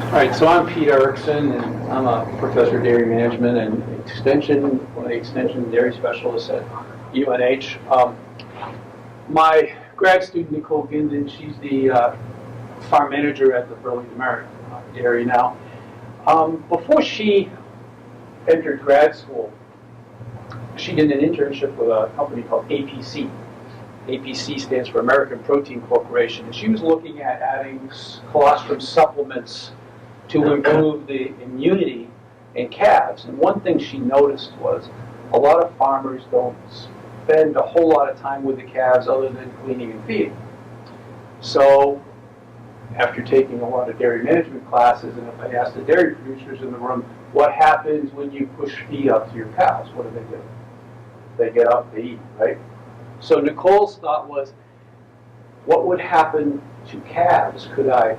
All right, so I'm Pete Erickson, and I'm a professor of dairy management and extension, one of the extension dairy specialists at UNH. My grad student, Nicole Ginden, she's the farm manager at the Burlington American Dairy now. Before she entered grad school, she did an internship with a company called APC. APC stands for American Protein Corporation, and she was looking at adding colostrum supplements to improve the immunity in calves. And one thing she noticed was a lot of farmers don't spend a whole lot of time with the calves other than cleaning and feeding. So after taking a lot of dairy management classes, and if I asked the dairy producers in the room, what happens when you push feed up to your cows? What do? They get up, they eat, right? So Nicole's thought was, what would happen to calves? Could I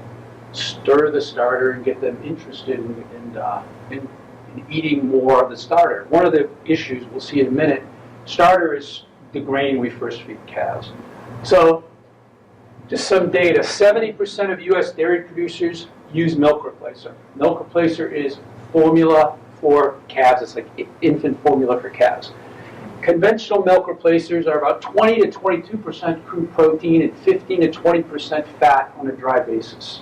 stir the starter and get them interested in eating more of the starter? One of the issues, we'll see in a minute, starter is the grain we first feed calves. So just some data, 70% of U.S. dairy producers use milk replacer. Milk replacer is formula for calves. It's like infant formula for calves. Conventional milk replacers are about 20 to 22% crude protein and 15 to 20% fat on a dry basis.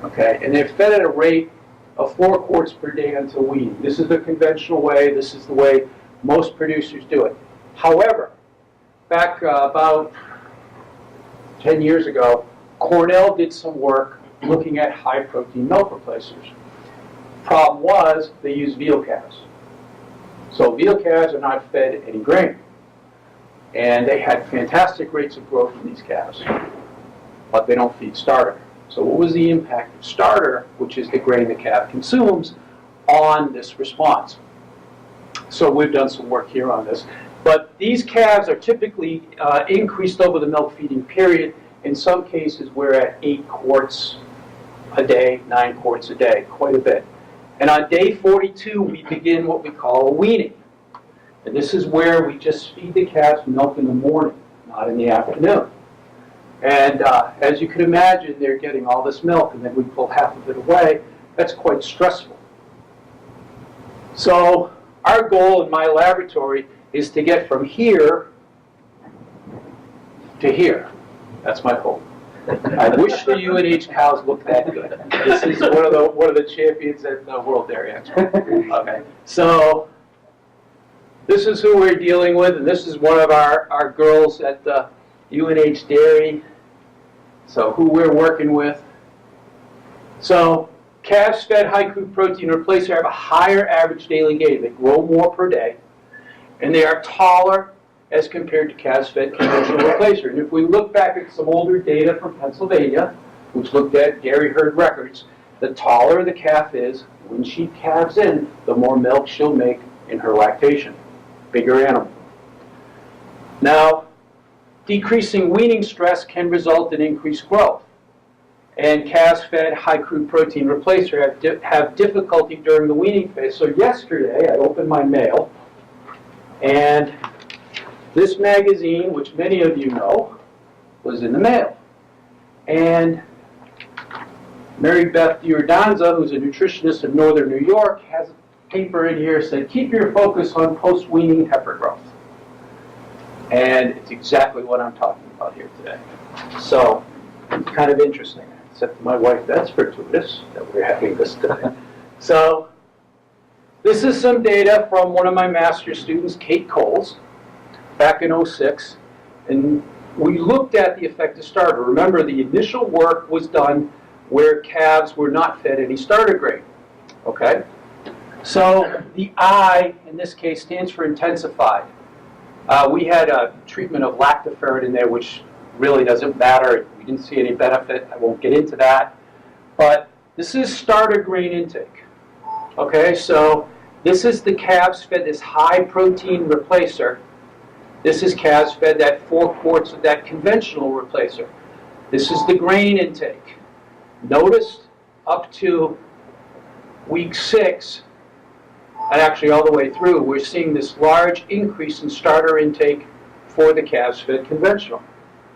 Okay, and they're fed at a rate of 4 quarts per day until weaning. This is the conventional way. This is the way most producers do it. However, back about 10 years ago, Cornell did some work looking at high-protein milk replacers. Problem was, they used veal calves. So veal calves are not fed any grain. And they had fantastic rates of growth in these calves, but they don't feed starter. So what was the impact of starter, which is the grain the calf consumes, on this response? So we've done some work here on this. But these calves are typically increased over the milk feeding period. In some cases, we're at 8 quarts a day, 9 quarts a day, quite a bit. And on day 42, we begin what we call a weaning. And this is where we just feed the calves milk in the morning, not in the afternoon. And as you can imagine, they're getting all this milk, and then we pull half of it away. That's quite stressful. So our goal in my laboratory is to get from here to here. That's my goal. I wish the UNH cows looked that good. This is one of the champions at the World Dairy Expo. Okay, so this is who we're dealing with, and this is one of our girls at the UNH Dairy. So who we're working with. So calves fed high crude protein replacer have a higher average daily gain. They grow more per day, and they are taller as compared to calves fed conventional replacer. And if we look back at some older data from Pennsylvania, which looked at dairy herd records, the taller the calf is, when she calves in, the more milk she'll make in her lactation. Bigger animal. Now, decreasing weaning stress can result in increased growth. And calves fed high crude protein replacer have difficulty during the weaning phase. So yesterday, I opened my mail, and this magazine, which many of you know, was in the mail. And Mary Beth Giordano, who's a nutritionist in northern New York, has a paper in here that said, keep your focus on post-weaning heifer growth. And it's exactly what I'm talking about here today. So it's kind of interesting. I said to my wife, that's fortuitous that we're having this today. So this is some data from one of my master's students, Kate Coles, back in '06. And we looked at the effect of starter. Remember, the initial work was done where calves were not fed any starter grain. Okay? So the I, in this case, stands for intensified. We had a treatment of lactoferrin in there, which really doesn't matter. We didn't see any benefit. I won't get into that. But this is starter grain intake. Okay, so this is the calves fed this high protein replacer. This is calves fed that 4 quarts of that conventional replacer. This is the grain intake. Notice up to week 6, and actually all the way through, we're seeing this large increase in starter intake for the calves fed conventional.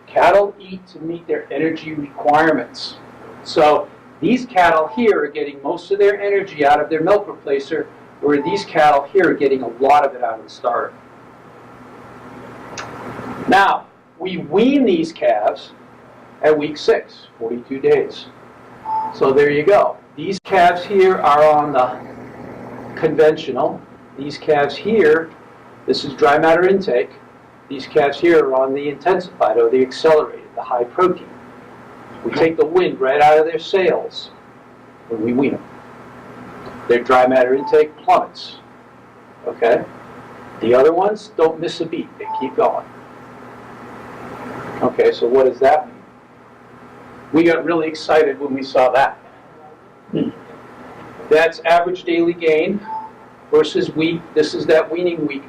Cattle eat to meet their energy requirements. So These cattle here are getting most of their energy out of their milk replacer, where these cattle here are getting a lot of it out of the starter. Now, we wean these calves at week 6, 42 days. So there you go. These calves here are on the conventional. These calves here, this is dry matter intake. These calves here are on the intensified or the accelerated, the high protein. We take the wind right out of their sails when we wean them. Their dry matter intake plummets. Okay? The other ones don't miss a beat. They keep going. Okay, so what does that mean? We got really excited when we saw that. That's average daily gain versus week. This is that weaning week.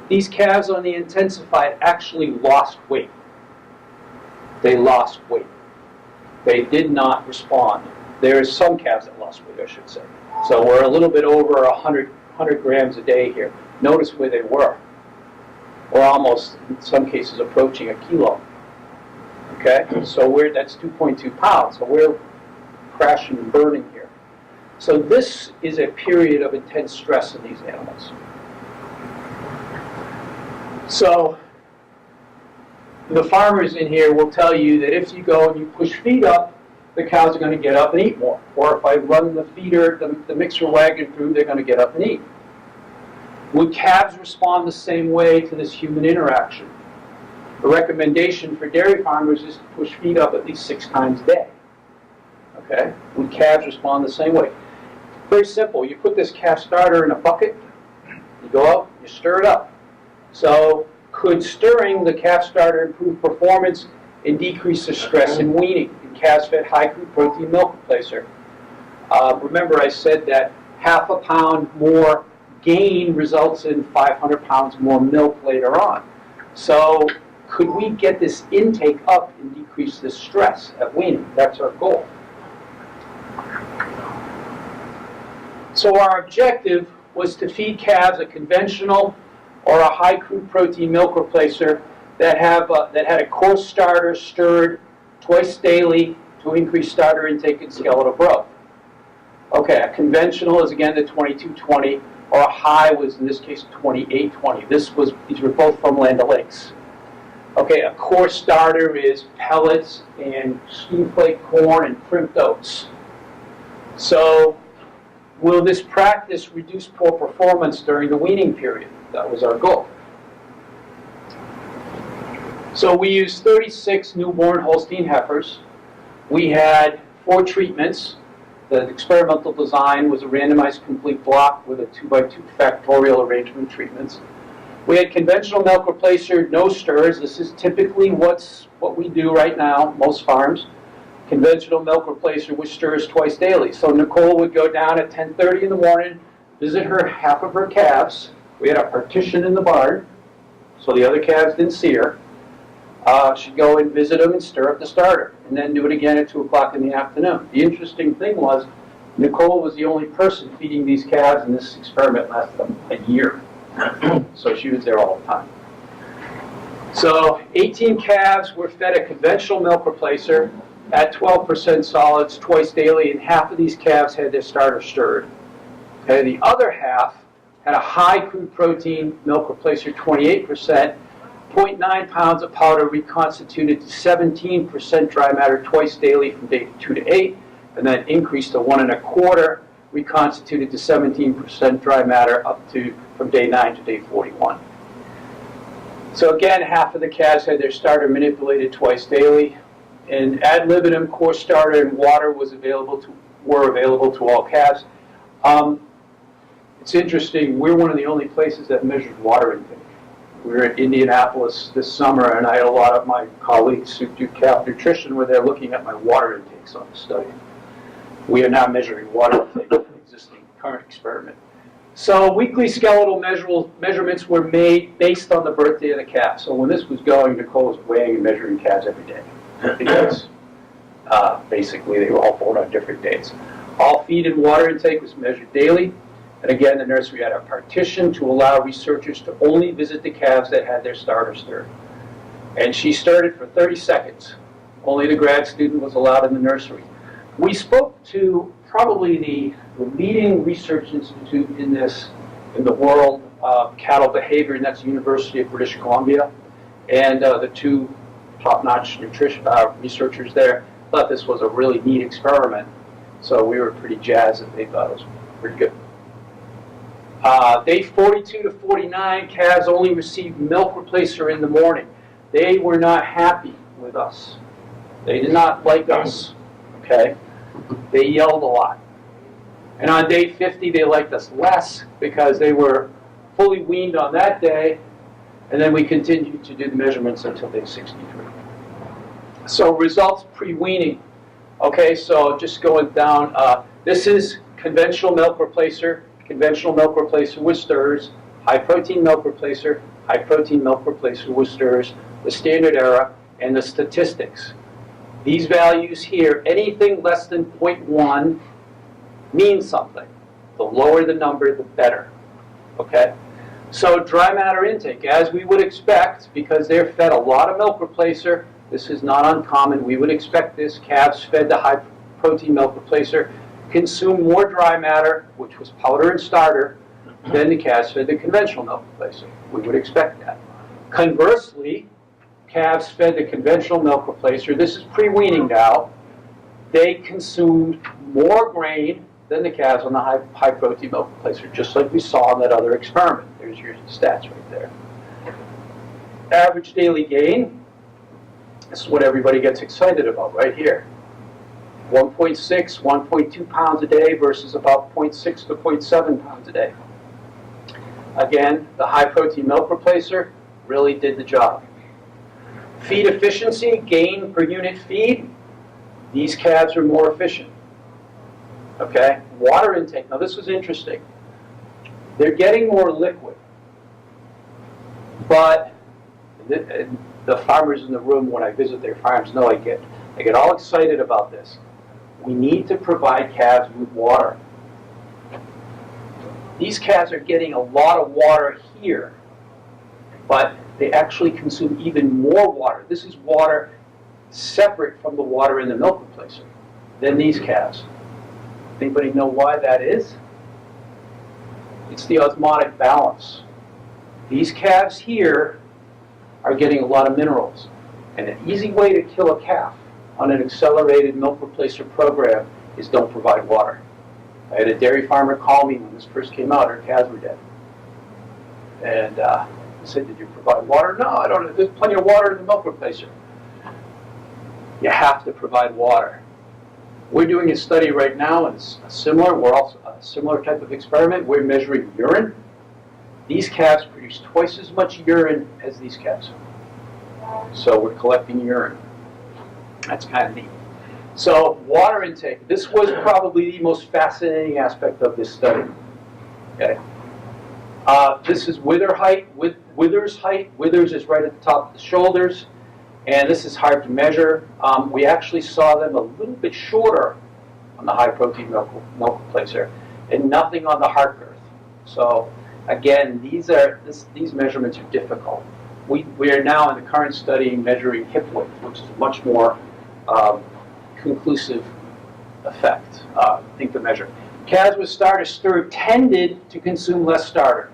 These calves on the intensified actually lost weight. They lost weight. They did not respond. There are some calves that lost weight, I should say. So we're a little bit over 100 grams a day here. Notice where they were. We're almost, in some cases, approaching a kilo. Okay, so that's 2.2 pounds. So we're crashing and burning here. So this is a period of intense stress in these animals. So the farmers in here will tell you that if you go and you push feed up, the cows are going to get up and eat more. Or if I run the feeder, the mixer wagon through, they're going to get up and eat. Would calves respond the same way to this human interaction? The recommendation for dairy farmers is to push feed up at least 6 times a day. Okay? Would calves respond the same way? Very simple. You put this calf starter in a bucket, you go out, you stir it up. So could stirring the calf starter improve performance and decrease the stress in weaning in calves-fed high-crude protein milk replacer? Remember I said that half a pound more gain results in 500 pounds more milk later on. So could we get this intake up and decrease the stress at weaning? That's our goal. So our objective was to feed calves a conventional or a high crude protein milk replacer that had a coarse starter stirred twice daily to increase starter intake and skeletal growth. Okay, a conventional is again the 2220, or a high was in this case 2820. These were both from Land O'Lakes. Okay, a coarse starter is pellets and steam flake corn and crimped oats. So, will this practice reduce poor performance during the weaning period? That was our goal. So we used 36 newborn Holstein heifers. We had 4 treatments. The experimental design was a randomized complete block with a 2x2 factorial arrangement of treatments. We had conventional milk replacer, no stirs. This is typically what we do right now, most farms. Conventional milk replacer with stirs twice daily. So Nicole would go down at 10:30 in the morning, visit half of her calves. We had a partition in the barn, so the other calves didn't see her. She'd go and visit them and stir up the starter, and then do it again at 2 o'clock in the afternoon. The interesting thing was, Nicole was the only person feeding these calves, and this experiment lasted a year. So she was there all the time. So 18 calves were fed a conventional milk replacer at 12% solids twice daily, and half of these calves had their starter stirred. Okay, the other half had a high crude protein milk replacer, 28%, 0.9 pounds of powder reconstituted to 17% dry matter twice daily from day 2 to 8, and then increased to 1 1/4, reconstituted to 17% dry matter from day 9 to day 41. So again, half of the calves had their starter manipulated twice daily, and ad libitum, coarse starter, and water were available to all calves. It's interesting, we're one of the only places that measures water intake. We were at Indianapolis this summer, and I had a lot of my colleagues who do calf nutrition where they're looking at my water intakes on the study. We are now measuring water intake in the existing current experiment. So weekly skeletal measurements were made based on the birthday of the calf. So when this was going, Nicole was weighing and measuring calves every day, because basically they were all born on different days. All feed and water intake was measured daily. And again, the nursery had a partition to allow researchers to only visit the calves that had their starter stirred. And she stirred it for 30 seconds. Only the grad student was allowed in the nursery. We spoke to probably the leading research institute in the world of cattle behavior, and that's the University of British Columbia. And the two top-notch researchers there thought this was a really neat experiment. So we were pretty jazzed that they thought it was pretty good. Day 42 to 49, calves only received milk replacer in the morning. They were not happy with us. They did not like us, okay? They yelled a lot. And on day 50, they liked us less because they were fully weaned on that day, and then we continued to do the measurements until day 63. So results pre-weaning. Okay, so just going down, this is conventional milk replacer with stirs, high protein milk replacer with stirs, the standard error, and the statistics. These values here, anything less than 0.1 means something. The lower the number, the better. Okay? So dry matter intake, as we would expect, because they're fed a lot of milk replacer, this is not uncommon, we would expect this. Calves fed the high protein milk replacer consume more dry matter, which was powder and starter, than the calves fed the conventional milk replacer. We would expect that. Conversely, calves fed the conventional milk replacer, this is pre-weaning now, they consumed more grain than the calves on the high protein milk replacer, just like we saw in that other experiment. There's your stats right there. Average daily gain, this is what everybody gets excited about right here. 1.6, 1.2 pounds a day versus about 0.6 to 0.7 pounds a day. Again, the high protein milk replacer really did the job. Feed efficiency, gain per unit feed, these calves are more efficient. Okay, water intake, now this was interesting. They're getting more liquid, but the farmers in the room, when I visit their farms, know I get all excited about this. We need to provide calves with water. These calves are getting a lot of water here, but they actually consume even more water. This is water separate from the water in the milk replacer than these calves. Anybody know why that is? It's the osmotic balance. These calves here are getting a lot of minerals. And an easy way to kill a calf on an accelerated milk replacer program is don't provide water. I had a dairy farmer call me when this first came out, her calves were dead. And I said, did you provide water? No, I don't. There's plenty of water in the milk replacer. You have to provide water. We're doing a study right now, and it's we're also a similar type of experiment. We're measuring urine. These calves produce twice as much urine as these calves. So we're collecting urine. That's kind of neat. So water intake. This was probably the most fascinating aspect of this study. Okay. This is wither height. Withers height. Withers is right at the top of the shoulders. And this is hard to measure. We actually saw them a little bit shorter on the high protein milk replacer, and nothing on the heart girth. So again, these measurements are difficult. We are now in the current study measuring hip width, which is a much more conclusive effect thing to measure. Calves with starter stir tended to consume less starter.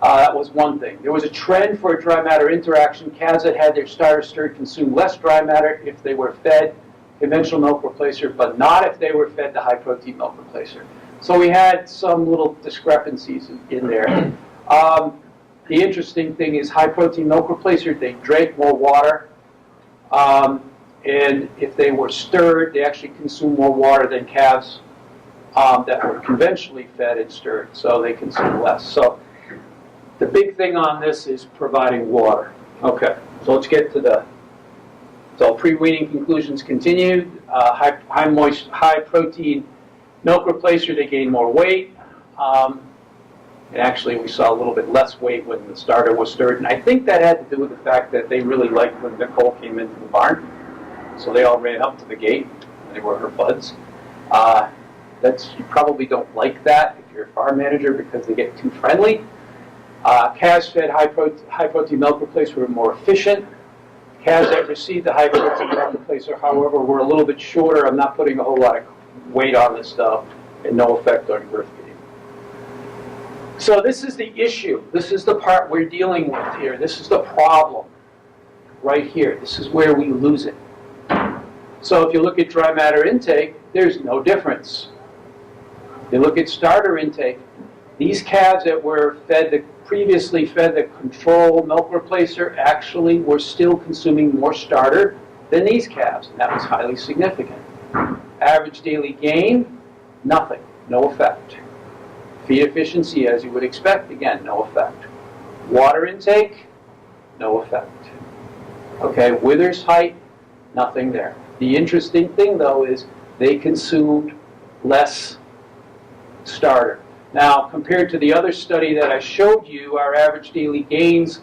That was one thing. There was a trend for a dry matter interaction. Calves that had their starter stirred consumed less dry matter if they were fed conventional milk replacer, but not if they were fed the high protein milk replacer. So we had some little discrepancies in there. The interesting thing is high protein milk replacer, they drank more water. And if they were stirred, they actually consumed more water than calves that were conventionally fed and stirred. So they consumed less. So the big thing on this is providing water. Okay, so let's get to so pre-weaning conclusions continued. High protein milk replacer, they gained more weight. And actually we saw a little bit less weight when the starter was stirred. And I think that had to do with the fact that they really liked when Nicole came into the barn. So they all ran up to the gate. They were her buds. You probably don't like that if you're a farm manager because they get too friendly. Calves fed high protein milk replacer were more efficient. Calves that received the high protein milk replacer, however, were a little bit shorter. I'm not putting a whole lot of weight on this stuff, and no effect on girth gain. So this is the issue. This is the part we're dealing with here. This is the problem right here. This is where we lose it. So if you look at dry matter intake, there's no difference. You look at starter intake, these calves that were previously fed the control milk replacer actually were still consuming more starter than these calves, and that was highly significant. Average daily gain, nothing, no effect. Feed efficiency, as you would expect, again, no effect. Water intake, no effect. Okay, withers height, nothing there. The interesting thing, though, is they consumed less starter. Now, compared to the other study that I showed you, our average daily gains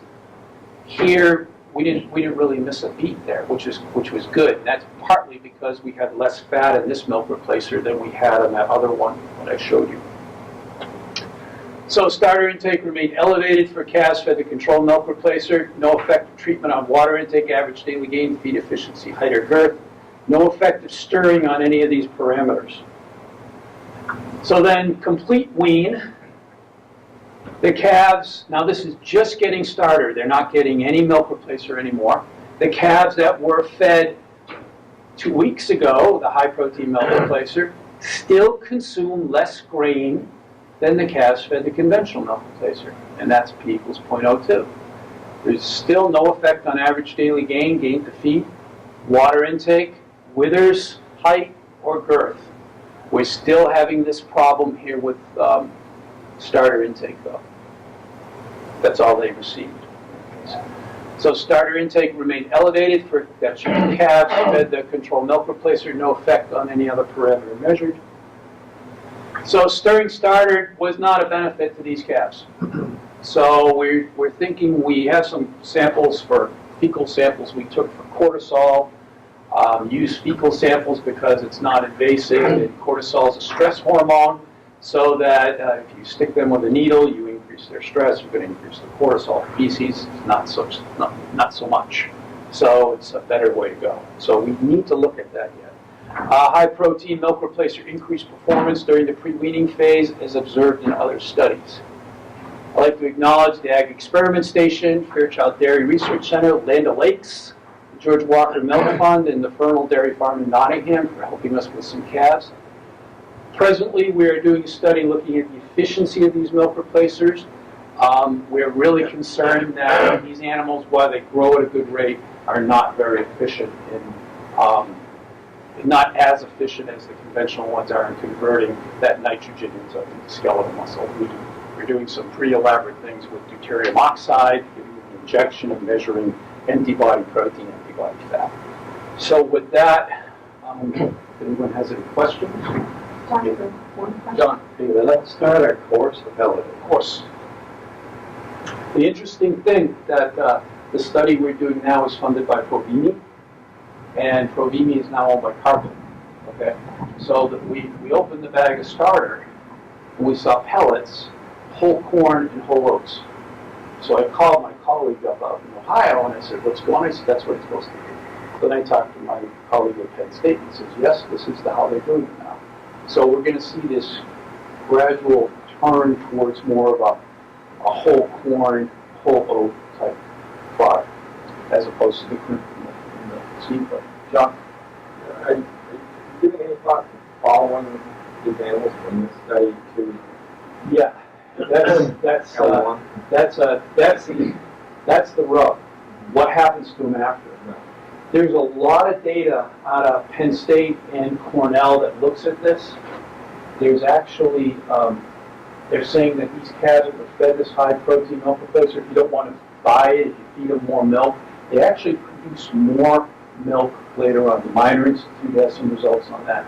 here, we didn't really miss a beat there, which was good. And that's partly because we had less fat in this milk replacer than we had on that other one that I showed you. So starter intake remained elevated for calves fed the control milk replacer. No effective treatment on water intake, average daily gain, feed efficiency, height or girth. No effective stirring on any of these parameters. So then, complete wean, the calves, now this is just getting starter, they're not getting any milk replacer anymore. The calves that were fed 2 weeks ago, the high protein milk replacer, still consume less grain than the calves fed the conventional milk replacer, and that's P equals 0.02. There's still no effect on average daily gain, gain to feed, water intake, withers, height, or girth. We're still having this problem here with starter intake, though. That's all they received. So starter intake remained elevated for that chicken calves fed the control milk replacer, no effect on any other parameter measured. So stirring starter was not a benefit to these calves. So we're thinking we have some samples for fecal samples we took for cortisol. Use fecal samples because it's not invasive, and cortisol is a stress hormone, so that if you stick them with a needle, you increase their stress, you're going to increase the cortisol. Feces, not so much. So it's a better way to go. So we need to look at that yet. High protein milk replacer increased performance during the pre-weaning phase as observed in other studies. I'd like to acknowledge the Ag Experiment Station, Fairchild Dairy Research Center, Land O'Lakes, George Walker Milk Fund, and the Fernal Dairy Farm in Nottingham for helping us with some calves. Presently, we are doing a study looking at the efficiency of these milk replacers. We're really concerned that these animals, while they grow at a good rate, are not very efficient not as efficient as the conventional ones are in converting that nitrogen into skeletal muscle. We're doing some pretty elaborate things with deuterium oxide, giving the injection and measuring antibody protein, antibody fat. So with that, if anyone has any questions? John, Let's start our course development. of course. The interesting thing that the study we're doing now is funded by Pre-weaning, and Pre-weaning is now owned by Cargill. Okay, so that we opened the bag of starter, and we saw pellets, whole corn, and whole oats. So I called my colleague up out in Ohio, and I said, "What's going on?" He said, "That's what it's supposed to be." Then I talked to my colleague at Penn State, and he says, "Yes, this is how they're doing it now." So we're going to see this gradual turn towards more of a whole corn, whole oat type product, as opposed to the seed. But John, Are you giving any thought to following these animals from this study to yeah, that's the rub. What happens to them after? There's a lot of data out of Penn State and Cornell that looks at this. There's actually, they're saying that these calves that were fed this high protein milk replacer, if you don't want to buy it, if you feed them more milk, they actually produce more milk later on. The Minor Institute has some results on that.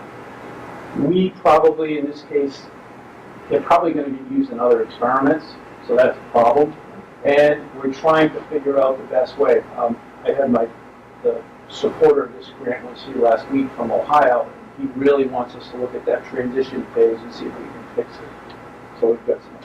We probably, in this case, they're probably going to be used in other experiments, so that's a problem. And we're trying to figure out the best way. I had the supporter of this grant was here last week from Ohio. He really wants us to look at that transition phase and see if we can fix it. So we've got some